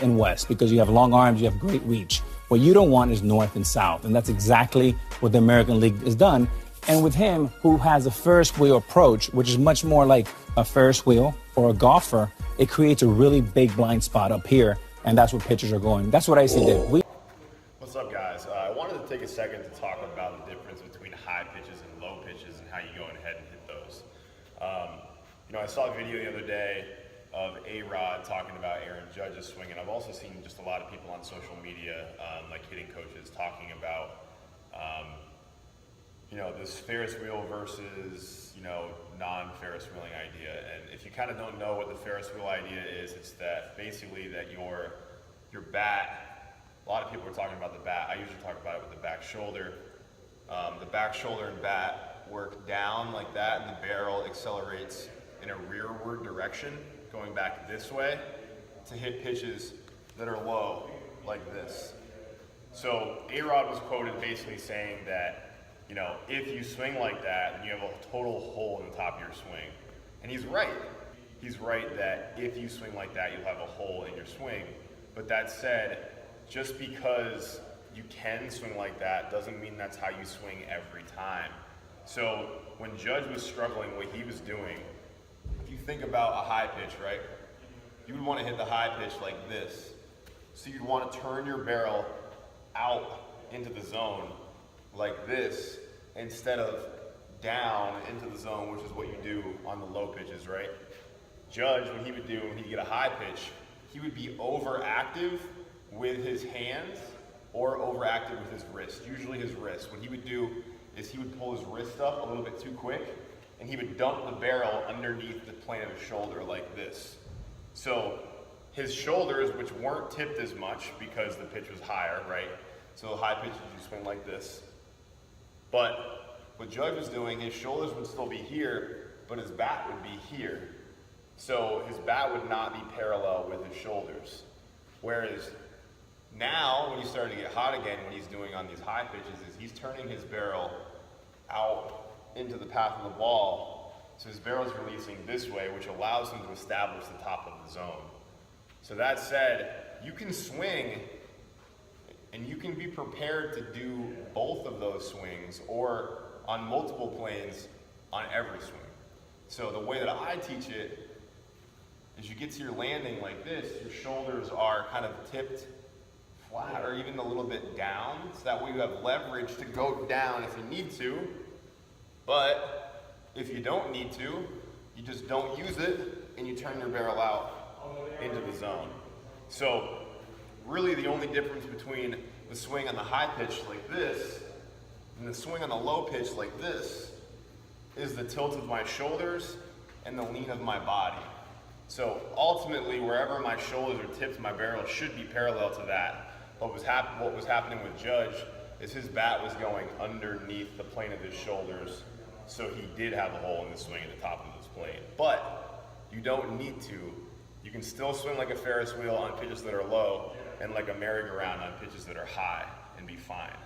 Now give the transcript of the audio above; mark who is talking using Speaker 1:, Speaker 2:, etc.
Speaker 1: and west because you have long arms, you have great reach. What you don't want is north and south, and that's exactly what the American League has done. And with him, who has a Ferris wheel approach, which is much more like a Ferris wheel or a golfer, it creates a really big blind spot up here, and that's where pitchers are going. That's what I see there.
Speaker 2: What's up, guys? I wanted to take a second to talk about the difference between high pitches and low pitches and how you go ahead and hit those. I saw a video the other day of Arod talking about Aaron Judge's swing, and I've also seen just a lot of people on social media, like hitting coaches, talking about this Ferris wheel versus non-Ferris wheeling idea. And if you kind of don't know what the Ferris wheel idea is, it's that basically that your bat, a lot of people are talking about the bat. I usually talk about it with the back shoulder. The back shoulder and bat work down like that, and the barrel accelerates in a rearward direction, going back this way to hit pitches that are low, like this. So Arod was quoted basically saying that, if you swing like that, then you have a total hole in the top of your swing. And he's right. He's right that if you swing like that, you'll have a hole in your swing. But that said, just because you can swing like that doesn't mean that's how you swing every time. So when Judge was struggling, what he was doing, if you think about a high pitch, right? You would want to hit the high pitch like this. So you'd want to turn your barrel out into the zone like this instead of down into the zone, which is what you do on the low pitches, right? Judge, what he would do when he'd get a high pitch, he would be overactive with his hands or overactive with his wrist, usually his wrist. What he would do is he would pull his wrist up a little bit too quick, and he would dump the barrel underneath the plane of his shoulder like this. So his shoulders, which weren't tipped as much because the pitch was higher, right? So the high pitches you swing like this. But what Judge was doing, his shoulders would still be here, but his bat would be here. So his bat would not be parallel with his shoulders. Whereas now, when he's starting to get hot again, what he's doing on these high pitches is he's turning his barrel out into the path of the ball. So his barrel is releasing this way, which allows him to establish the top of the zone. So that said, you can swing and you can be prepared to do both of those swings or on multiple planes on every swing. So the way that I teach it is you get to your landing like this, your shoulders are kind of tipped flat or even a little bit down, so that way you have leverage to go down if you need to. But if you don't need to, you just don't use it and you turn your barrel out into the zone. So really the only difference between the swing on the high pitch like this and the swing on the low pitch like this is the tilt of my shoulders and the lean of my body. So ultimately, wherever my shoulders are tipped, my barrel should be parallel to that. What was happening with Judge is his bat was going underneath the plane of his shoulders, so he did have a hole in the swing at the top of his plane. But you don't need to. You can still swing like a Ferris wheel on pitches that are low and like a merry-go-round on pitches that are high and be fine.